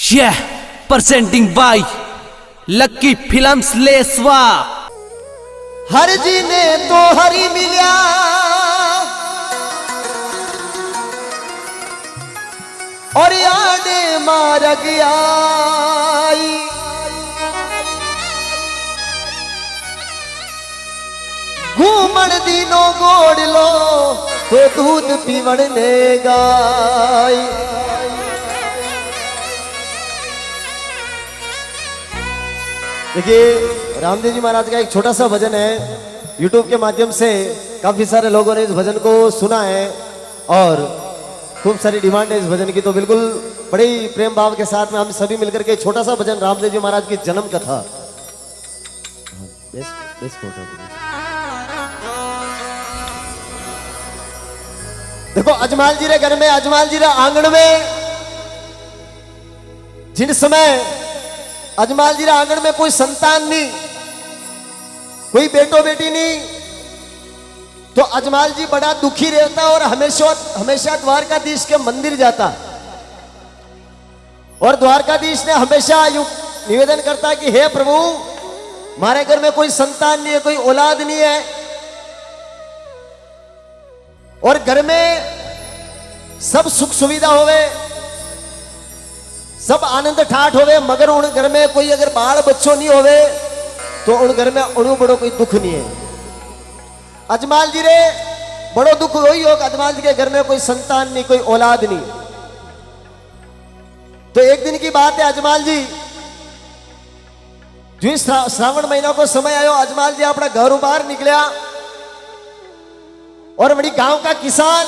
Yeah, presenting by Lucky Films लेसवा। हर जी ने तो हरी मिल्या और यादे मार गया घूमन दिनो गोड़ लो तो दूध पीवण ने गाय। देखिए रामदेव जी महाराज का एक छोटा सा भजन है, YouTube के माध्यम से काफी सारे लोगों ने इस भजन को सुना है और खूब सारी डिमांड है इस भजन की। तो बिल्कुल बड़े ही प्रेम भाव के साथ में हम सभी मिलकर के छोटा सा भजन रामदेव जी महाराज की जन्म कथा। देखो अजमाल जी रे घर में, अजमाल जी रे आंगन में, जिन समय अजमाल जी रे आंगन में कोई संतान नहीं, कोई बेटो बेटी नहीं, तो अजमाल जी बड़ा दुखी रहता और हमेशा द्वारकाधीश के मंदिर जाता और द्वारकाधीश ने हमेशा निवेदन करता कि हे प्रभु हमारे घर में कोई संतान नहीं है, कोई औलाद नहीं है और घर में सब सुख सुविधा होवे, सब आनंद ठाठ होवे, मगर उन घर में कोई अगर बाल बच्चों नहीं होवे तो उन घर में उन बड़ो कोई दुख नहीं है। अजमाल जी रे बड़ो दुख वही हो, अजमाल जी के घर में कोई संतान नहीं, कोई औलाद नहीं। तो एक दिन की बात है, अजमाल जी जो श्रावण महीना को समय आयो, अजमाल जी अपना घर बाहर निकलिया और बड़ी गांव का किसान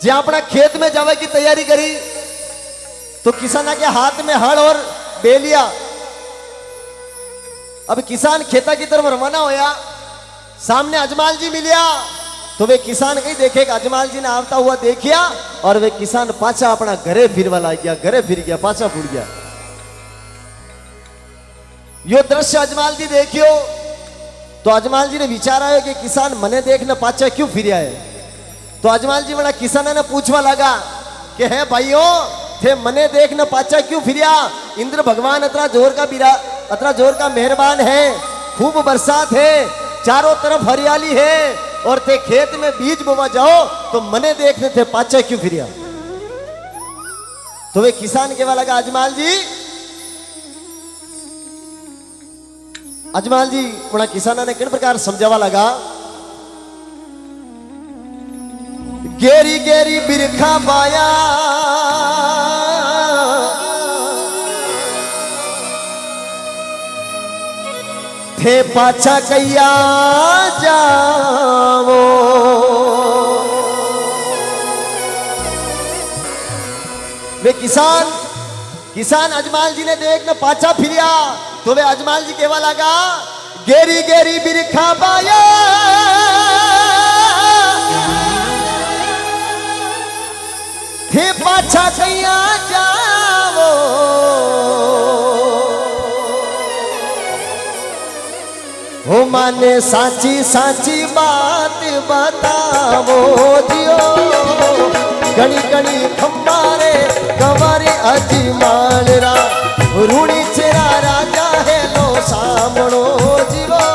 जो अपना खेत में जावे की तैयारी करी, तो किसान के हाथ में हल और बेलिया। अब किसान खेता की तरफ रवाना होया, सामने अजमाल जी मिलिया तो वे किसान कहीं देखे अजमाल जी ने आता हुआ देखिया और वे किसान पाचा अपना घरे फिरवा ला गया, घरे फिर गया, पाचा फूट गया। यो दृश्य अजमाल जी देखियो तो अजमाल जी ने विचार आयो कि किसान मने देखने पाचा क्यों फिर है। तो अजमाल जी बड़ा किसान ने पूछवा लगा कि है भाइयों थे मने देखने पाचा क्यों फिरिया। इंद्र भगवान अतरा जोर का मेहरबान है, खूब बरसात है, चारों तरफ हरियाली है और थे खेत में बीज बोवा जाओ तो मने देखने थे पाचा क्यों फिरिया। तो वे किसान कहवा लगा अजमाल जी बड़ा किसाना ने किन प्रकार समझावा लगा, गेरी गेरी बिरखा बाया थे पाछा कैया जावो। वे किसान अजमाल जी ने देखने पाछा फिरिया तो वे अजमाल जी कहवा लगा, गेरी गेरी बिरखा बाया थे पाछा कैया जावो। हो माने साची साची बात बतावो जियो, गणी गणी खम्बारे कवारे अजमाल रा रूड़ी चेरा राजा है लो सामणो जीवो,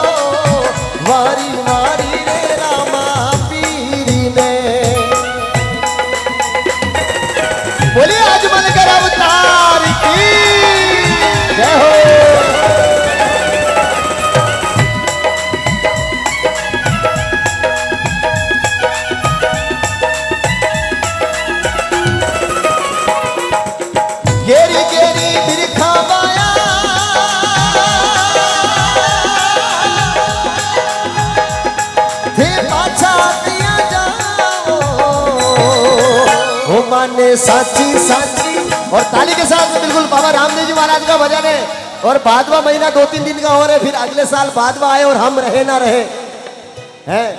वारी वारी रे रामा पीरी ने। बोलिए अजमल कर अवतार की जय हो। गेरी गेरी बिरखा बाया थे पाछा दिया जाओ। हो माने साची साची और ताली के साथ में बिल्कुल बाबा रामदेव जी महाराज का भजन है। और भादवा महीना 2-3 दिन का हो रहा है, फिर अगले साल भादवा आए और हम रहे ना रहे हैं।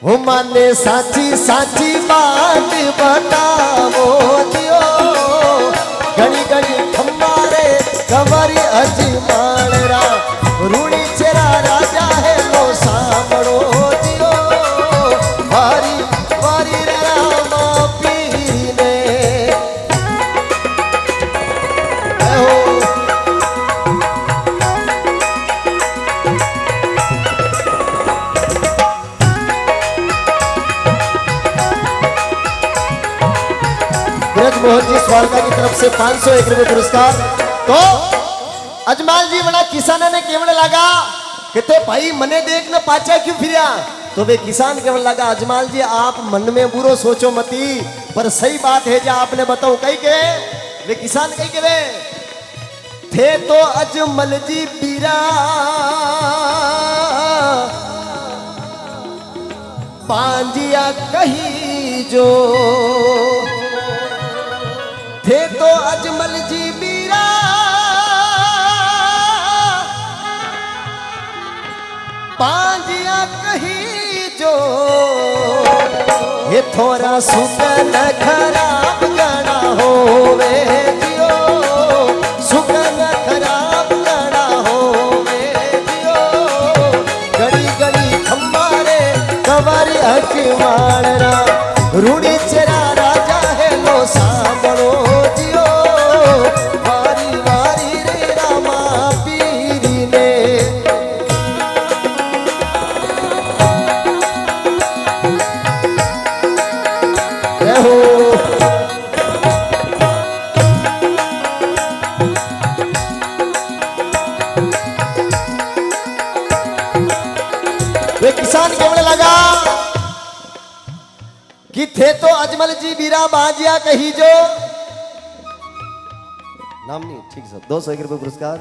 हो माने साची साची बात बतावो दियो, गणी गणी खम्बारे कवारी अजमाल रा रूड़ी चेरा राजा है लो सामणो दियो, वारी वारी रामा पीरी ने। ब्रजमोहन जी स्वारका की तरफ से 501 रुपये पुरस्कार। तो अजमाल जी बड़ा किसान ने केवल लगा कहते भाई मने देख न पाचा क्यों फिरिया। तो वे किसान केवल लगा अजमाल जी आप मन में बुरो सोचो मती, पर सही बात है जो आपने बताओ कही के वे किसान कही के वे थे तो अजमल जी पीरा पांजिया कही जो थे तो अजमल जी बीरा पांजिया कही जो ये थोड़ा सुकन खराब गणा होवे जियो सुकन खराब गणा होवे जियो गड़ी गड़ी खम्बारे कवारी अखवाड़ा रूड़ी चेरा राजा है लो सांभळो जियो वारी वारी रे रामा पीरी ने रहो। वे किसान केवल लगा कि थे तो अजमल जी बीरा बाजिया कही जो नाम नहीं ठीक सब 201 रुपये पुरस्कार।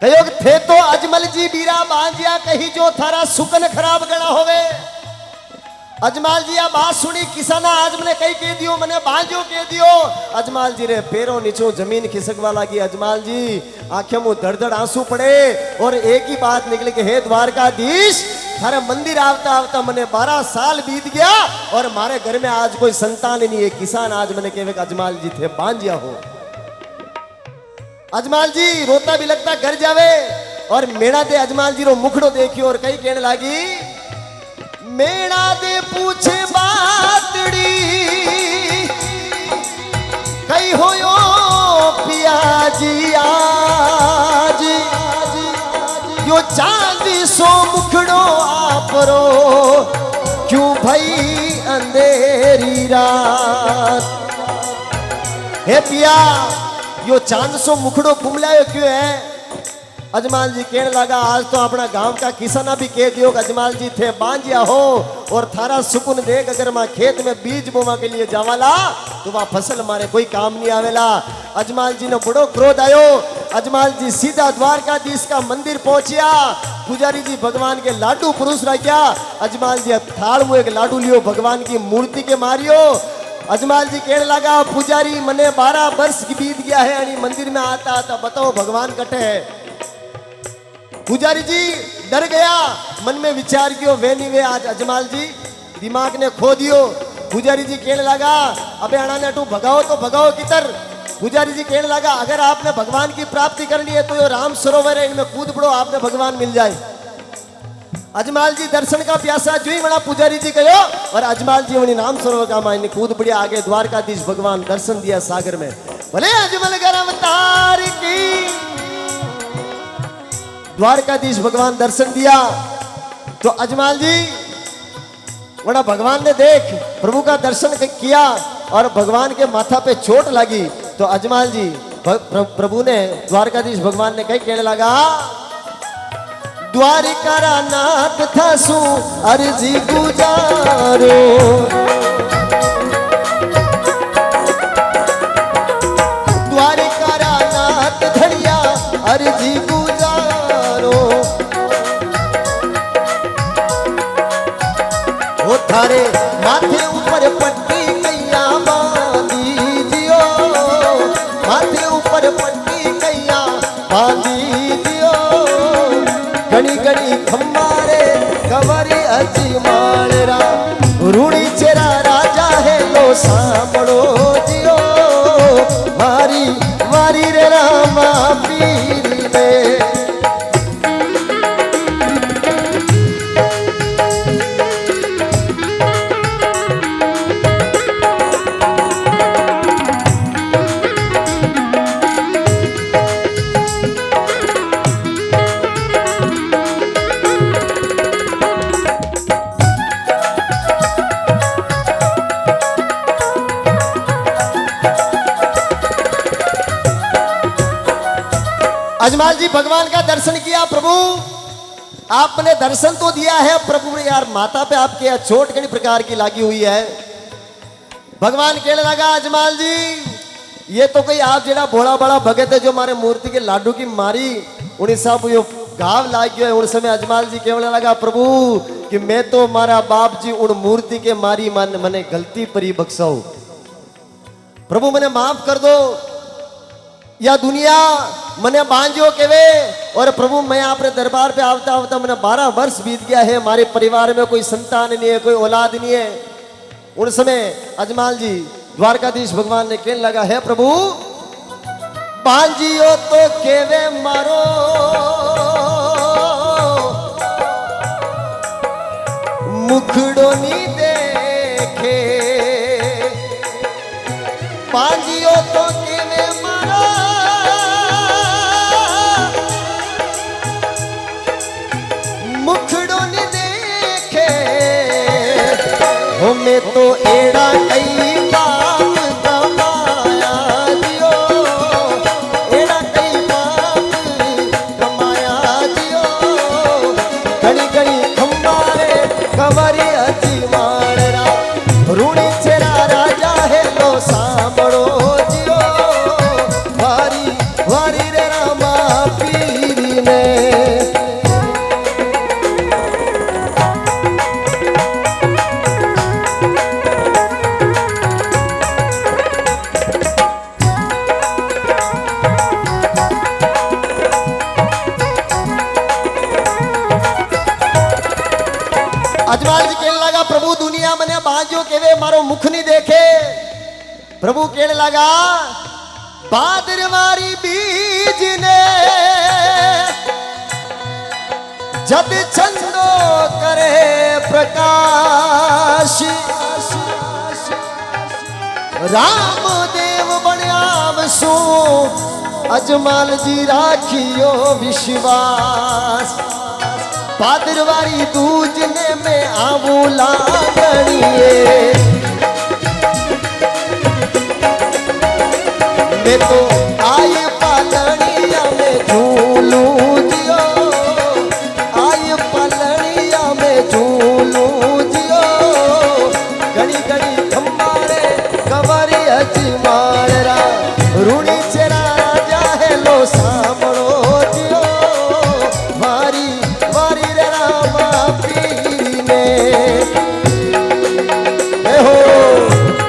कहो थे तो अजमल जी बीरा बाजिया कही जो थारा सुकन खराब गणा होवे। अजमाल जी आ बात सुनी किसाना आज मैंने कही कह दियो मैंने बांजो कह दियो। अजमाल जी रे पैरों नीचों जमीन खिसकवा लगी। अजमाल जी आंखें मुंह धड़ धड़ आंसू पड़े और एक ही बात निकली कि हे द्वारकाधीश थारे मंदिर आवता आवता मैंने 12 साल बीत गया और मारे घर में आज कोई संतान नहीं है। किसान आज मैंने कहे अजमाल जी थे बांजिया हो। अजमाल जी रोता भी लगता घर जावे और मेणा दे अजमाल जी रो मुखड़ो देखियो और कई कहने लगी मेणा दे पूछे बातड़ी कई होयो पियाजी आज यो चांदी सो मुखड़ो आपरो क्यों भई अंधेरी रात। हे पिया यो चांद सो मुखड़ो कुमलायो क्यों है। अजमाल जी कहने लगा आज तो अपना गांव का किसाना भी कह दियो कि अजमाल जी थे बांजिया हो और थारा सुकून देख अगर मैं खेत में बीज बोवा के लिए जावाला तो वह फसल मारे कोई काम नहीं आवेला। अजमाल जी ने बड़ो क्रोध आयो। अजमाल जी सीधा द्वारकाधीश का मंदिर पहुंचिया। पुजारी जी भगवान के लाडू पुरुष रखा। अजमाल जी थाल में एक लाडू लियो भगवान की मूर्ति के मारियो। अजमाल जी कहने लगा पुजारी मने 12 वर्ष की बीत गया है यानी मंदिर में आता आता बताओ भगवान कटे है। पुजारी जी डर गया मन में विचार कियो वे नहीं वे आज अजमाल जी दिमाग ने खो दियो। पुजारी जी कहने लगा अबे अणा ने तू भगाओ तो भगाओ कितर। पुजारी जी कहने लगा अगर आपने भगवान की प्राप्ति करनी है तो ये राम सरोवर है इनमें कूद पड़ो आपने भगवान मिल जाए। अजमाल जी दर्शन का प्यासा जो ही बना पुजारी जी कहो और अजमाल जी वही नाम सरोवर का मायने कूद पड़िया आगे द्वारकाधीश भगवान दर्शन दिया सागर में। बोले अजमल गरम तार की द्वारकाधीश भगवान दर्शन दिया। तो अजमाल जी बड़ा भगवान ने देख प्रभु का दर्शन किया और भगवान के माथा पे चोट लगी। तो अजमाल जी प्रभु ने द्वारकाधीश भगवान ने कहीं कहने लगा द्वारिका नाथ था सु अर्जी गुजारो द्वारिका नाथ धड़िया अर्जी थारे माथे ऊपर पट्टी कैया बांधी जियो माथे ऊपर पट्टी कैया बांधी जियो घड़ी घड़ी खम्बारे कवरी अजमालरा रूड़ी चेरा राजा है लो सांभळो जियो मारी मारी रे रामा पीरी ने। अजमाल जी भगवान का दर्शन किया। प्रभु आपने दर्शन तो दिया है, प्रभु ने यार माता पे आपके चोट किस प्रकार की लगी हुई है। भगवान कहने लगा अजमाल जी ये तो कोई आप जेड़ा भोला बड़ा भगत है जो हमारे मूर्ति के लाडू की मारी उन्हें सब यो घाव लाग गयो है। उन समय अजमाल जी कहने लगा प्रभु कि मैं तो मारा बाप जी उन मूर्ति के मारी मने गलती परी बख्शो, प्रभु मने माफ कर दो, या दुनिया मने बांझो केवे। और प्रभु मैं आपने दरबार पे आवता आवता मैंने 12 वर्ष बीत गया है, हमारे परिवार में कोई संतान नहीं है, कोई औलाद नहीं है। उन समय अजमाल जी द्वारकाधीश भगवान ने कहने लगा है प्रभु बांझियो तो केवे मारो मुखड़ो नी देखे, बांझियो तो केवे मारो मुखड़ो नी देखे, हो मैं तो एड़ा कई पाप कमाया दियो, एड़ा कई पाप कमाया दियो, घड़ी घड़ी खंबारे कमरी अची माणरा रूणी चेरा राजा है लो सांभळो जियो, वारी वारी रे रामा पीरी ने। अजमाल जी कहने लगा प्रभु दुनिया मने बांझो केवे मारो मुख नहीं देखे। प्रभु कहने लगा बादरवारी बीज ने जब चंदो करे प्रकाश, राम देव बनियाम सो अजमाल जी राखियो विश्वास, पादरवारी दूजने में आवू लागणिए, मैं तो आय पालनिया में झूलू जियो, आय पालनिया में झूलू जियो, घड़ी घड़ी खंबारे कवरी अजी माणरा रूणी चेरा राजा है लो सांभळो जियो, वारी वारी रे रामा पीरी ने। हो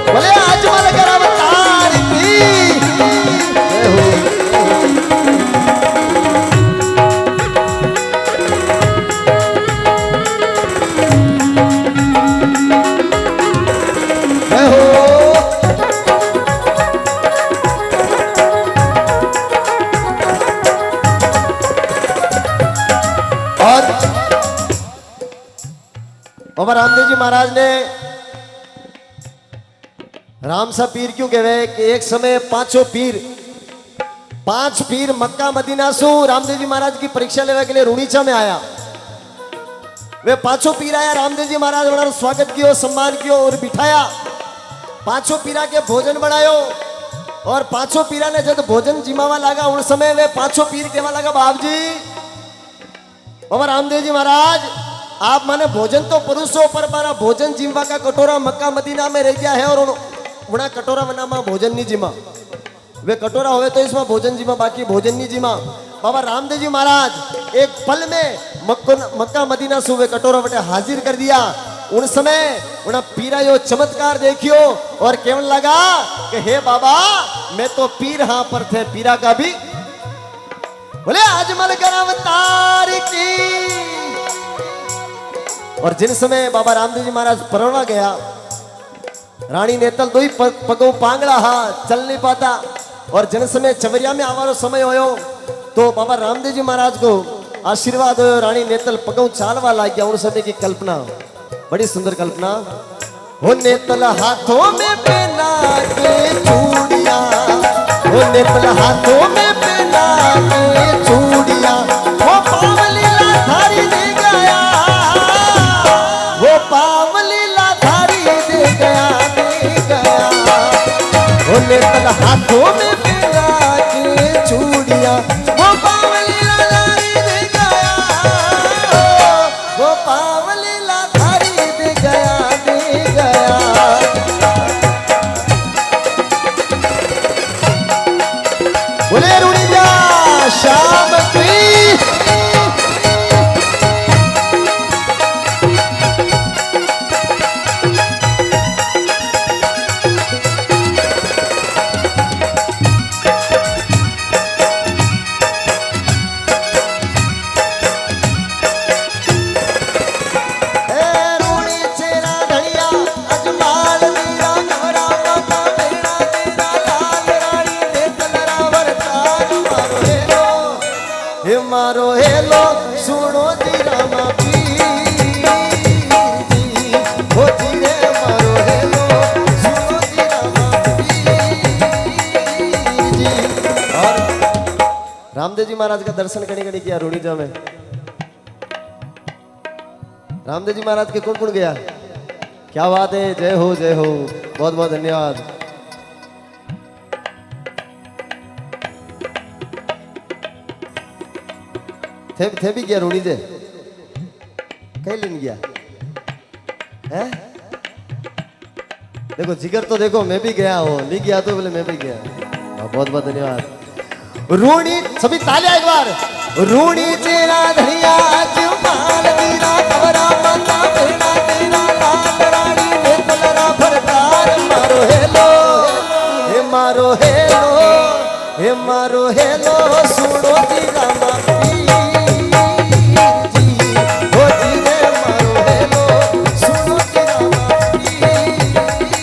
बोले अजमल कर अवतार की हो। और रामदेव जी महाराज ने राम सा पीर क्यों कहवे कि एक समय पांच पीर मक्का मदीना सु रामदेव जी महाराज की परीक्षा लेने के लिए रूणीचा में आया। वे पांचों पीर आया, रामदेव जी महाराज उन्होंने स्वागत किया, सम्मान किया और बिठाया। पांचों पीरा के भोजन बनायो और पांचों पीरा ने जब भोजन जिमावा लगा उन समय वे पांचों पीर कहवा लगा बाप जी बाबा रामदेव जी महाराज आप माने भोजन तो परोसो पर मारा भोजन जिम्मा का कटोरा मक्का मदीना में रह गया है और उना कटोरा मना में भोजन नहीं जिमा, वे कटोरा हुए तो इसमें भोजन जिमा बाकी भोजन नहीं जिमा। बाबा रामदेव जी महाराज एक पल में मक्का मदीना से वे कटोरा बटे हाजिर कर दिया। उन समय उन्हें पीरा यो चमत्कार देखियो और केवल लगा कि हे बाबा मैं तो पीर हाँ पर थे पीरा का भी बोले अजमल कर अवतार की। और जिन समय बाबा रामदेव जी महाराज परवड़ा गया, रानी नेतल दो ही पगों पांगड़ा हा चल नहीं पाता और जिन समय चवरिया में आवारो समय होयो तो बाबा रामदेव जी महाराज को आशीर्वाद हो, रानी नेतल पगों चालवा लाग गया। उन समय की कल्पना बड़ी सुंदर कल्पना। हो नेतल हाथों में पहना के चूड़िया, हो नेतल हाथों में पहना के चूड़िया, वो पावली लाधारी दे गया, वो पावली लाधारी दे गया, दे गया। हो नेतल हाथों में पहना के चूड़िया, वो पावली मारो हेलो सुनो जी रामा पीर जी हो जी रे मारो हेलो सुनो जी रामा पीर जी। और रामदेव जी महाराज का दर्शन करने के लिए किया रूणीजा में। रामदेव जी महाराज के कौन कौन गया? क्या बात है, जय हो जय हो, बहुत बहुत धन्यवाद। थे भी गया रूणीजे, कहीं लेने गया है? देखो जिगर तो देखो, मैं भी गया हूँ, नहीं गया तो बोले मैं भी गया। बहुत बहुत धन्यवाद। रूणी सभी तालियां एक बार। रूणी तेरा धनिया जुबान तेरा कवरा मता बेड़ा तेरा लाल रानी ने कलरा भरदार मारो हेलो हे मारो हेलो हे मारो हेलो सुनो जी रामा पीर जी हो जी रे मारो हेलो सुनो जी रामा पीर जी।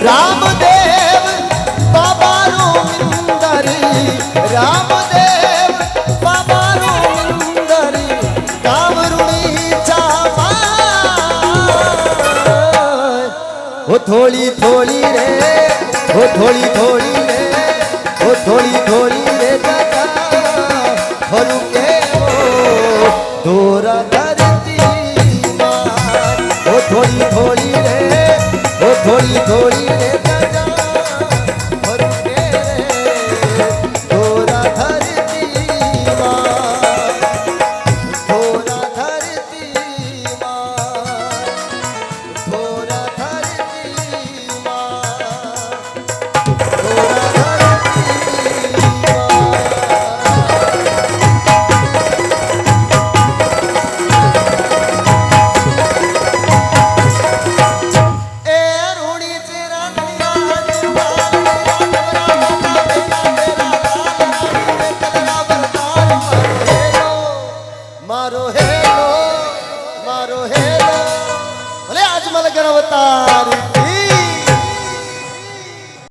रामदेव बाबा रोमिंदरी रामदेव बाबा रोमिंदरी कावरुणी चामाय हो थोड़ी थोड़ी रे हो थोड़ी थोड़ी रे हो थोड़ी थोड़ी रे जगा भरू के वो दोरा धरती मार हो थोड़ी थोड़ी रे हो थोड़ी थोड़ी रे जगा भरू के रे दोरा धरती मार दोरा धरती मार दोरा धरती मार दोरा मारो हेलो बोले आज मल गणवता